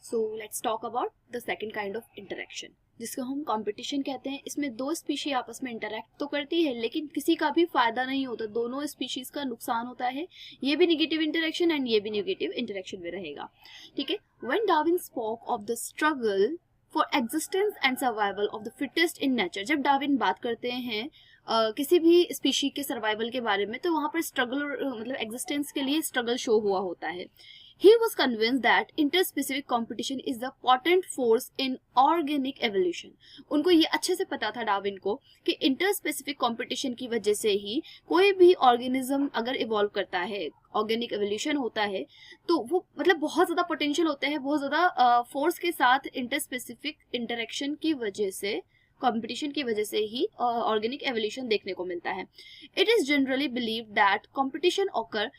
So let's talk about the second kind of interaction, जिसको हम competition कहते हैं। इसमें दो स्पीशी आपस में इंटरेक्ट तो करती है, लेकिन किसी का भी फायदा नहीं होता, दोनों स्पीशीज का नुकसान होता है। ये भी नेगेटिव इंटरेक्शन एंड ये भी नेगेटिव इंटरेक्शन में रहेगा, ठीक है। When Darwin spoke of the struggle for existence and survival of the fittest in nature, जब डार्विन बात करते हैं किसी भी स्पीशी के सर्वाइवल के बारे में, तो वहां पर स्ट्रगल मतलब एग्जिस्टेंस के लिए स्ट्रगल शो हुआ होता है। He was convinced that interspecific competition is the potent force in organic evolution. उनको ये अच्छे से पता था डार्विन को कि इंटरस्पेसिफिक कंपटीशन की वजह से ही कोई भी ऑर्गेनिज्म अगर इवॉल्व करता है, ऑर्गेनिक एवोल्यूशन होता है, तो वो मतलब बहुत ज्यादा पोटेंशियल होता है, बहुत ज्यादा फोर्स के साथ इंटरस्पेसिफिक इंटरेक्शन की वजह से, कंपटीशन की वजह से ही ऑर्गेनिक एवोल्यूशन देखने को मिलता है। It is generally believed that competition occur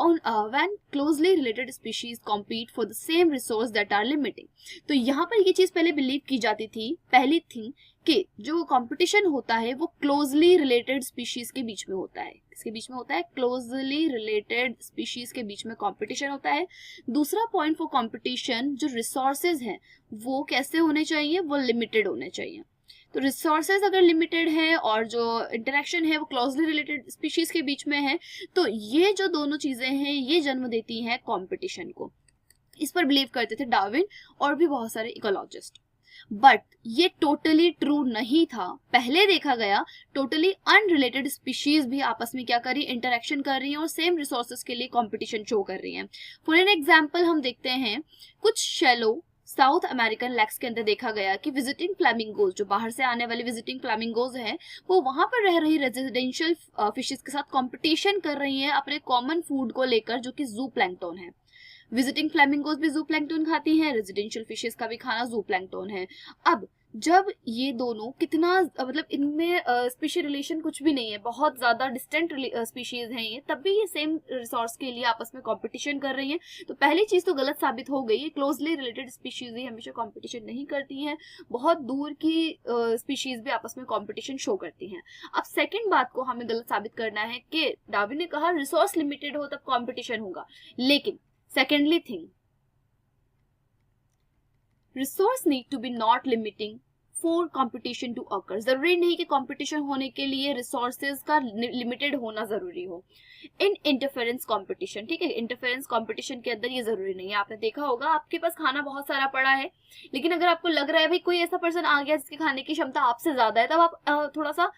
when closely related species compete for the same resource that are limiting. तो यहाँ पर ये चीज पहले बिलीव की जाती थी, पहली थी कि जो कंपटीशन होता है वो क्लोजली रिलेटेड स्पीशीज के बीच में होता है। किसके बीच में होता है? क्लोजली रिलेटेड स्पीशीज के बीच में कंपटीशन होता है। दूसरा पॉइंट फॉर कंपटीशन, जो रिसोर्सेज हैं वो कैसे होने चाहिए? वो लिमिटेड होने चाहिए। तो रिसोर्सेज अगर लिमिटेड है और जो इंटरेक्शन है वो क्लोजली रिलेटेड स्पीशीज के बीच में है, तो ये जो दोनों चीजें हैं ये जन्म देती हैं कंपटीशन को। इस पर बिलीव करते थे डार्विन और भी बहुत सारे इकोलॉजिस्ट। बट ये टोटली ट्रू नहीं था। पहले देखा गया टोटली अनरिलेटेड स्पीशीज भी आपस में क्या कर रही है? इंटरेक्शन कर रही हैं और सेम रिसोर्सेज के लिए कंपटीशन शो कर रही हैं। फॉर एन एग्जांपल हम देखते हैं कुछ शैलो साउथ अमेरिकन लेक्स के अंदर देखा गया कि विजिटिंग फ्लैमिंगोज, जो बाहर से आने वाली विजिटिंग फ्लैमिंगोज हैं, वो वहां पर रह रही रेजिडेंशियल फिशेस के साथ कंपटीशन कर रही हैं अपने कॉमन फूड को लेकर, जो कि जू प्लैंक्टन है। विजिटिंग फ्लैमिंगोज भी जू प्लैंक्टन खाती हैं, रेजिडेंशियल फिशेस का भी खाना जू प्लैंक्टन है। अब जब ये दोनों कितना मतलब इनमें स्पीशी रिलेशन कुछ भी नहीं है, बहुत ज्यादा डिस्टेंट स्पीशीज हैं ये, तब भी ये सेम रिसोर्स के लिए आपस में कंपटीशन कर रही हैं। तो पहली चीज तो गलत साबित हो गई है, क्लोजली रिलेटेड स्पीशीज ही हमेशा कंपटीशन नहीं करती हैं, बहुत दूर की स्पीशीज भी आपस में कंपटीशन शो करती हैं। अब सेकंड बात को हमें गलत साबित करना है कि डार्विन ने कहा रिसोर्स लिमिटेड हो तब कंपटीशन होगा, लेकिन secondly thing, resource need to be not limiting for competition to occur. जरूरी नहीं कि कंपटीशन होने के लिए रिसोर्सेज का लिमिटेड होना जरूरी हो। इन इंटरफेरेंस कंपटीशन, ठीक है, इंटरफेरेंस कंपटीशन के अंदर ये जरूरी नहीं है। आपने देखा होगा आपके पास खाना बहुत सारा पड़ा है, लेकिन अगर आपको लग रहा है भाई कोई ऐसा पर्सन आ गया जिसके खाने की क्षमता आपसे ज्यादा है, तब आप थोड़ा सा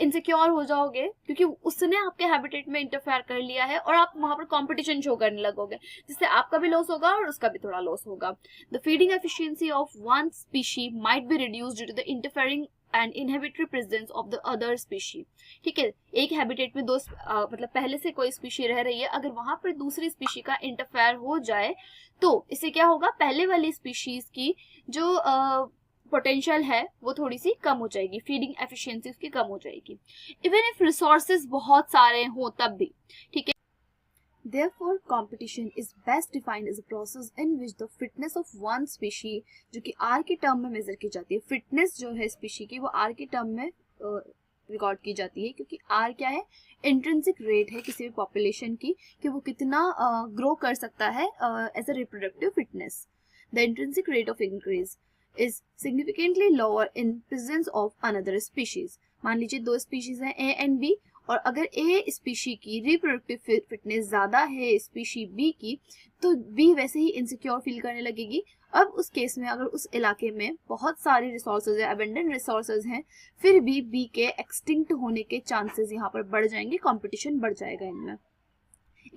इनसिक्योर हो जाओगे, क्योंकि उसने आपके हैबिटेट में इंटरफेयर कर लिया है और आप वहां पर कंपटीशन शो करने लगोगे, जिससे आपका भी लॉस होगा और उसका भी थोड़ा लॉस होगा। The feeding efficiency of one species might be reduced due to the interfering and inhibitory presence of the other species. ठीक है, एक हैबिटेट में दो मतलब पहले से कोई स्पीशी रह रही है, अगर वहां पर दूसरी स्पीशी का इंटरफेयर हो जाए तो इससे क्या होगा? पहले वाली स्पीशीज की जो पोटेंशियल है वो थोड़ी सी कम हो जाएगी, फीडिंग एफिशिएंसी उसकी कम हो जाएगी, इवन इफ रिसोर्सेज बहुत सारे हों तब भी, ठीक है। Therefore, competition is best defined as a process in which the fitness of one species, जो कि R के टर्म में मेजर की जाती है, फिटनेस जो है स्पीशी की वो R के टर्म में रिकॉर्ड की जाती है, क्योंकि R क्या है? इंट्रिंसिक रेट है किसी भी पॉपुलेशन की कि वो कितना ग्रो कर सकता है as a reproductive fitness. The intrinsic rate of increase is significantly lower in presence of another species. मान लीजिए दो स्पीशीज हैं A and B, और अगर A स्पीशी की रिप्रोडक्टिव फिटनेस ज्यादा है स्पीशी B की, तो B वैसे ही इनसिक्योर फील करने लगेगी। अब उस केस में अगर उस इलाके में बहुत सारे रिसोर्सेज है, अबेंडेंट रिसोर्सेज हैं, फिर भी B के एक्सटिंक्ट होने के चांसेस यहाँ पर बढ़ जाएंगे, कंपटीशन बढ़ जाएगा इनमें।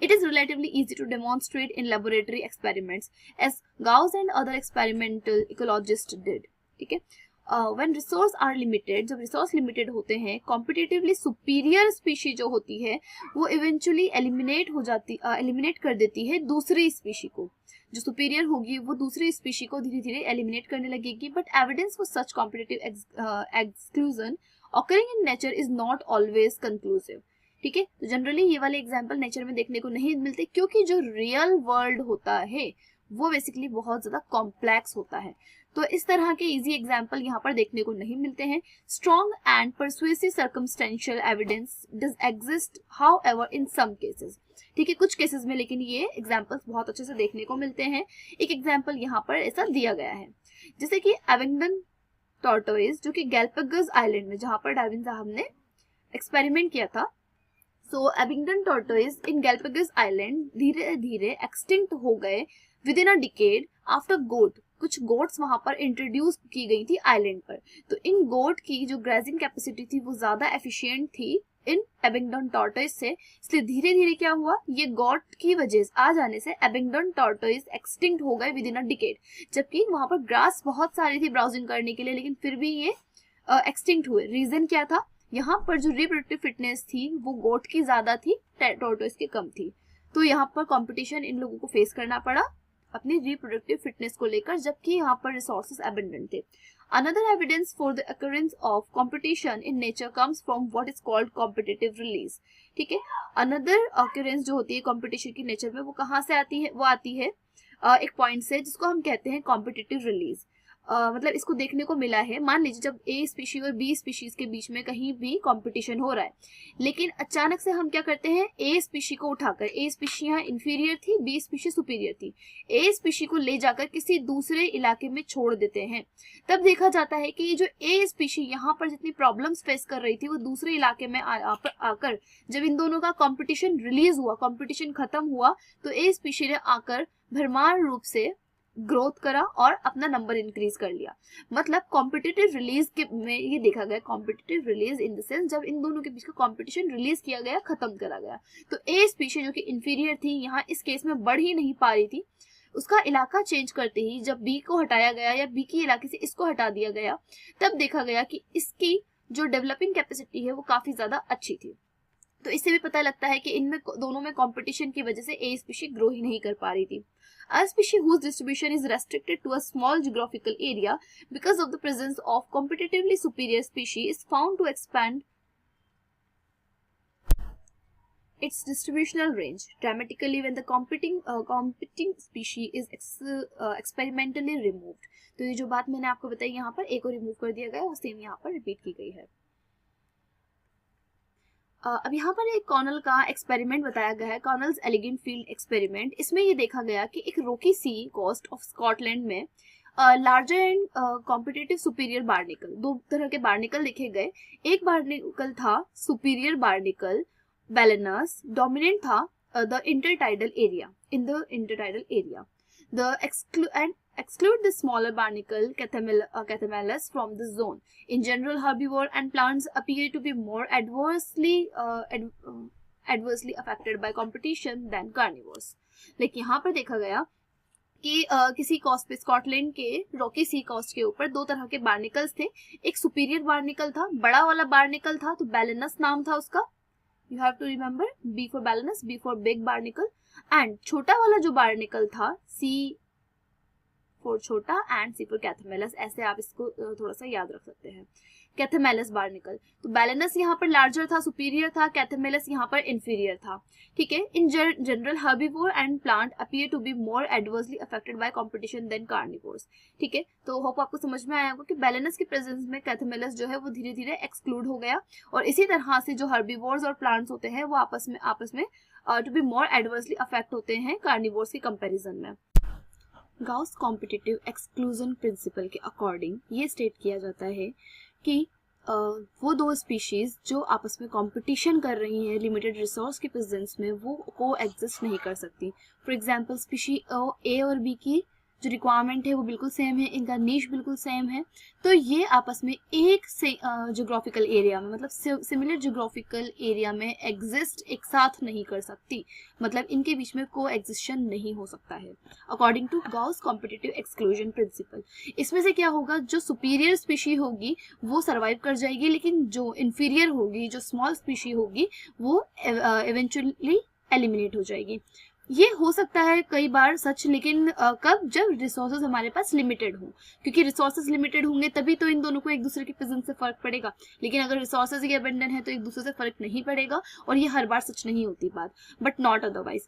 It is relatively easy to demonstrate in laboratory experiments, as Gauss and other experimental ecologists did. ठीक है, when resource are limited, जब resource limited होते हैं, competitively superior species जो होती है वो eventually eliminate कर देती है दूसरी species को। जो superior होगी वो दूसरी species को धीरे धीरे eliminate करने लगेगी। But evidence for such competitive exclusion occurring in nature is not always conclusive. ठीक है, तो जनरली ये वाले एग्जाम्पल नेचर में देखने को नहीं मिलते, क्योंकि जो रियल वर्ल्ड होता है वो बेसिकली बहुत ज्यादा कॉम्प्लेक्स होता है। तो इस तरह के इजी एग्जाम्पल यहाँ पर देखने को नहीं मिलते हैं। Strong and persuasive circumstantial evidence does exist however in some cases. ठीक है, कुछ केसेस में, लेकिन ये एग्जाम्पल्स बहुत अच्छे से देखने को मिलते हैं। एक एग्जाम्पल यहाँ पर ऐसा दिया गया है, जैसे कि एबिंगडन टॉर्टोइज जो कि गैलापागोस आइलैंड में, जहाँ पर डार्विन साहब ने एक्सपेरिमेंट किया था। So Abingdon tortoise in Galapagos island धीरे धीरे एक्सटिंक्ट हो गए within a decade after goat. कुछ गोट्स वहां पर इंट्रोड्यूस की गई थी आइलैंड पर, तो इन गोट की जो ग्रेजिंग कैपेसिटी थी वो ज्यादा एफिशिएंट थी इन एबिंगडन टॉर्टोइज से, इसलिए धीरे धीरे क्या हुआ, ये गोट की वजह से आ जाने से एबिंगडन टॉर्टोइज एक्सटिंक्ट हो गए विद इन अ डिकेड। जबकि वहां पर ग्रास बहुत सारी थी ब्राउजिंग करने के लिए, लेकिन फिर भी ये एक्सटिंक्ट हुए। रीजन क्या था, यहाँ पर जो रिप्रोडक्टिव फिटनेस थी वो गोट की ज्यादा थी, टॉर्टोइज की कम थी। तो यहाँ पर कंपटीशन इन लोगों को फेस करना पड़ा अपनी रिप्रोडक्टिव फिटनेस को लेकर, जबकि यहाँ पर रिसोर्सेज अबंडेंट थे। Another evidence for the occurrence of competition in nature comes from what is called competitive release। ठीक है, another occurrence जो होती है competition की नेचर में वो कहाँ से आती है, वो आती है एक पॉइंट से जिसको हम कहते हैं competitive release। मतलब इसको देखने को मिला है, मान लीजिए जब ए स्पीशीज और बी स्पीशीज के बीच में कहीं भी कंपटीशन हो रहा है, लेकिन अचानक से हम क्या करते हैं, ए स्पीशी को उठाकर, ए स्पीशी यहाँ इंफीरियर थी, बी स्पीशी सुपीरियर थी, ए स्पीशी को ले जाकर किसी दूसरे इलाके में छोड़ देते हैं। तब देखा जाता है कि जो ए स्पीशी यहाँ पर जितनी प्रॉब्लम्स फेस कर रही थी वो दूसरे इलाके में आकर जब इन दोनों का कंपटीशन रिलीज हुआ, कंपटीशन खत्म हुआ, तो ए स्पीशी ने आकर भरमार रूप से ग्रोथ करा और अपना नंबर इंक्रीज कर लिया। मतलब कॉम्पिटिटिव रिलीज के में ये देखा गया, competitive release in the sense जब इन दोनों के बीच का कॉम्पिटिशन रिलीज किया गया, खत्म करा गया, तो ए स्पीशीज जो कि इंफीरियर थी यहाँ इस केस में बढ़ ही नहीं पा रही थी, उसका इलाका चेंज करते ही जब बी को हटाया गया या बी के इलाके से इसको हटा दिया गया, तब देखा गया कि इसकी जो डेवलपिंग कैपेसिटी है वो काफी ज्यादा अच्छी थी। तो इससे भी पता लगता है कि इनमें दोनों में कंपटीशन की वजह से ए स्पीशी ग्रो ही नहीं कर पा रही थी। A species whose distribution is restricted to a small geographical area because of the presence of competitively superior species is found to expand its distributional range dramatically when the competing species is experimentally removed। तो ये जो बात मैंने आपको बताई यहाँ पर, एक को रिमूव कर दिया गया और सेम यहाँ पर रिपीट की गई है। अब यहाँ पर एक कॉर्नल का एक्सपेरिमेंट बताया गया है, कॉर्नल्स एलिगेंट फील्ड एक्सपेरिमेंट। इसमें ये देखा गया कि एक रोकी सी कोस्ट ऑफ स्कॉटलैंड में larger and competitive superior barnacle, दो तरह के बार्निकल देखे गए। एक बार्निकल था सुपीरियर बार्निकल बैलेनस, डोमिनेंट था the intertidal area, in the intertidal area. Exclude the smaller barnacle Cathameles from the zone. In general, herbivore and plants appear to be more adversely affected by competition than carnivores. लेकिन यहाँ पर देखा गया कि किसी coast पे, Scotland के Rocky सी coast के ऊपर दो तरह के बार्निकल्स थे। एक सुपीरियर बार्निकल था, बड़ा वाला बार्निकल था, तो बैलेनस नाम था उसका, you have to remember, B for Balanus, B for big barnacle. And छोटा वाला जो बार्निकल था, सी फॉर छोटा एंड सी फॉर कैथामेलस, ऐसे आप इसको थोड़ा सा याद रख सकते हैं, कैथामेलस बार्निकल। तो बैलेनस यहाँ पर लार्जर था, सुपीरियर था, कैथामेलस यहाँ पर इंफीरियर था। ठीक है, in general herbivore and plant appear to be more adversely affected by competition than carnivores. ठीक है, तो होप आपको समझ में आया होगा कि बैलेनस के प्रेजेंस में कैथामेलस जो है वो धीरे धीरे एक्सक्लूड हो गया, और इसी तरह से जो हर्बीवोर्स और प्लांट्स होते हैं वो आपस में to be more adversely affect होते हैं कार्निवोर्स के कंपेरिजन में। गाउस कॉम्पिटिटिव एक्सक्लूजन प्रिंसिपल के अकॉर्डिंग ये स्टेट किया जाता है कि वो दो स्पीशीज जो आपस में कंपटीशन कर रही हैं लिमिटेड रिसोर्स के प्रेजेंस में, वो को एग्जिस्ट नहीं कर सकती। फॉर एग्जांपल स्पीशी ए और बी की जो रिक्वायरमेंट है वो बिल्कुल सेम है, इनका नीश बिल्कुल सेम है, तो ये आपस में एक ज्योग्राफिकल एरिया में, मतलब सिमिलर ज्योग्राफिकल एरिया में एग्जिस्ट एक साथ नहीं कर सकती, मतलब इनके बीच में को एग्जिस्टेंस नहीं हो सकता है according to Gause competitive exclusion principle. इसमें से क्या होगा, जो सुपीरियर स्पीशी होगी वो सर्वाइव कर जाएगी, लेकिन जो इंफीरियर होगी, जो स्मॉल स्पीशी होगी, वो इवेंचुअली एलिमिनेट हो जाएगी। ये हो सकता है कई बार सच, लेकिन कब, जब रिसोर्सेज हमारे पास लिमिटेड हो, क्योंकि रिसोर्सेज लिमिटेड होंगे तभी तो इन दोनों को एक दूसरे के प्रेजेंस से फर्क पड़ेगा। लेकिन अगर रिसोर्सेज ही अबंडेंट है तो एक दूसरे से फर्क नहीं पड़ेगा, और ये हर बार सच नहीं होती बात, but not otherwise.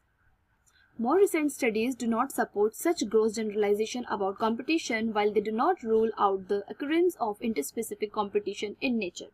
More recent studies do not support such gross generalization about competition, while they do not rule out the occurrence of interspecific competition in nature.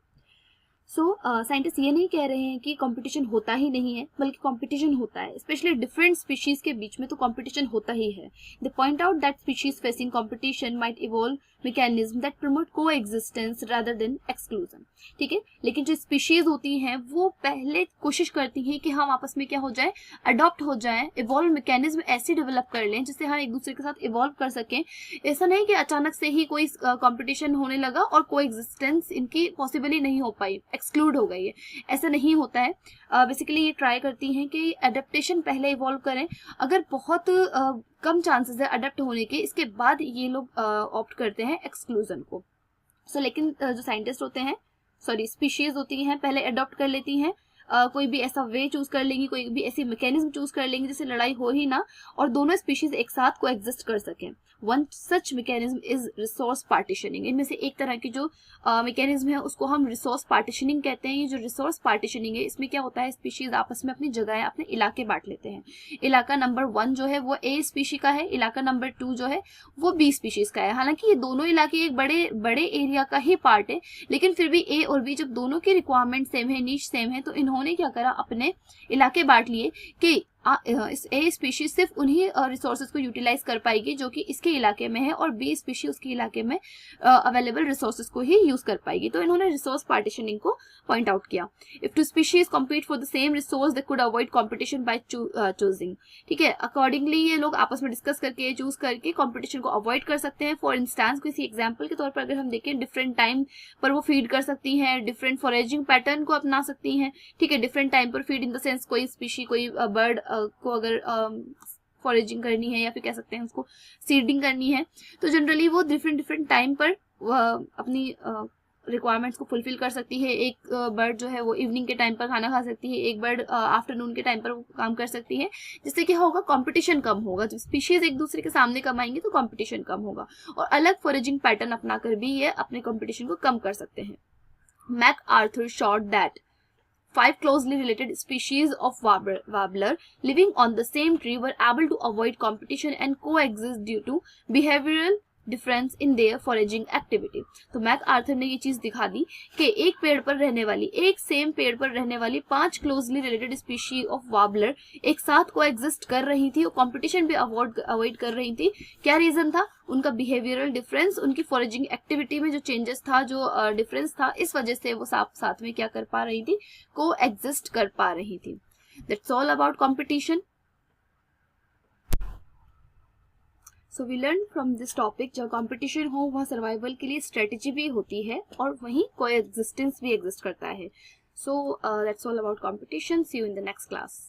So scientist ये नहीं कह रहे हैं कि कंपटीशन होता ही नहीं है, बल्कि कंपटीशन होता है, स्पेशली डिफरेंट स्पीशीज के बीच में तो कंपटीशन होता ही है. They point out that species facing competition might evolve mechanism that promote coexistence rather than exclusion. ठीक है, लेकिन जो स्पीशीज होती हैं वो पहले कोशिश करती हैं कि हम आपस में क्या हो जाए, अडॉप्ट हो जाए, इवॉल्व मैकेनिज्म ऐसे डेवलप कर लें जिससे हम एक दूसरे के साथ इवॉल्व कर सकें. ऐसा नहीं कि अचानक से ही कोई कंपटीशन होने लगा और को एग्जिस्टेंस इनकी पॉसिबल ही नहीं हो पाई, एक्सक्लूड हो गई है. ऐसा नहीं होता है. बेसिकली ये ट्राई करती हैं कि एडेप्टेशन पहले इवॉल्व करें. अगर बहुत कम चांसेस है अडेप्ट होने के, इसके बाद ये लोग ऑप्ट करते हैं एक्सक्लूजन को. सो लेकिन जो साइंटिस्ट होते हैं, स्पीशीज होती हैं, पहले अडॉप्ट कर लेती हैं, कोई भी ऐसा वे चूज कर लेंगी, कोई भी ऐसी मैकेनिज्म चूज कर लेंगी जिससे लड़ाई हो ही ना और दोनों स्पीशीज एक साथ को एग्जिस्ट कर सकें. One such mechanism is resource partitioning. इनमें से एक तरह की जो मैकेनिज्म है उसको हम रिसोर्स पार्टीशनिंग कहते हैं. ये जो रिसोर्स पार्टीशनिंग है, इसमें क्या होता है, स्पीशीज आपस में अपनी जगह, अपने इलाके बांट लेते हैं. इलाका नंबर 1 जो है वो ए स्पीशी का है, इलाका नंबर 2 जो है वो बी स्पीशीज का है. हालांकि ये दोनों इलाके एक बड़े एरिया का ही पार्ट है, लेकिन फिर भी ए और बी जब दोनों की रिक्वायरमेंट सेम है, नीश सेम है, तो इन्होंने क्या करा, अपने इलाके बांट लिए कि इस ए स्पीशीज सिर्फ उन्हीं रिसोर्सेज को यूटिलाइज कर पाएगी जो कि इसके इलाके में है, और बी स्पीशीज उसके इलाके में अवेलेबल रिसोर्सेज को ही यूज कर पाएगी. तो इन्होंने रिसोर्स पार्टीशनिंग को पॉइंट आउट किया. If two species compete for the same resource they could avoid competition by choosing. ठीक है, अकॉर्डिंगली ये लोग आपस में डिस्कस करके, चूज करके कॉम्पिटिशन को अवॉइड कर सकते हैं. फॉर इंस्टेंस, किसी एग्जाम्पल के तौर पर अगर हम देखें, डिफरेंट टाइम पर वो फीड कर सकती हैं, डिफरेंट फॉरेजिंग पैटर्न को अपना सकती हैं. ठीक है, डिफरेंट टाइम पर फीड इन द सेंस कोई स्पीशी, कोई बर्ड को अगर फॉरेजिंग करनी है या फिर कह सकते हैं उसको सीडिंग करनी है, तो जनरली वो डिफरेंट टाइम पर अपनी रिक्वायरमेंट्स को फुलफिल कर सकती है. एक बर्ड जो है वो इवनिंग के टाइम पर खाना खा सकती है, एक बर्ड आफ्टरनून के टाइम पर वो काम कर सकती है, जिससे क्या होगा, कंपटीशन कम होगा. जब स्पीशीज एक दूसरे के सामने कम आएंगे तो कंपटीशन कम होगा, और अलग फॉरेजिंग पैटर्न अपनाकर भी ये अपने कंपटीशन को कम कर सकते हैं. MacArthur showed that 5 closely related species of warbler living on the same tree were able to avoid competition and coexist due to behavioral difference in their foraging activity. तो Mac Arthur ने ये चीज दिखा दी कि एक पेड़ पर रहने वाली, एक सेम पेड़ पर रहने वाली 5 closely related species of warbler एक साथ को एग्जिस्ट कर रही थी और कंपटीशन भी अवॉइड कर रही थी. क्या रीजन था? उनका बिहेवियरल डिफरेंस, उनकी फॉरेजिंग एक्टिविटी में जो चेंजेस था, जो डिफरेंस था, इस वजह से वो साथ में क्या कर पा रही थी, को एग्जिस्ट कर पा रही थी. That's all about competition. So we learn from this topic, जब कंपटीशन हो वहाँ सर्वाइवल के लिए स्ट्रेटेजी भी होती है और वहीं कोएग्जिस्टेंस भी एग्जिस्ट करता है. So that's all about competition. See you in the next class.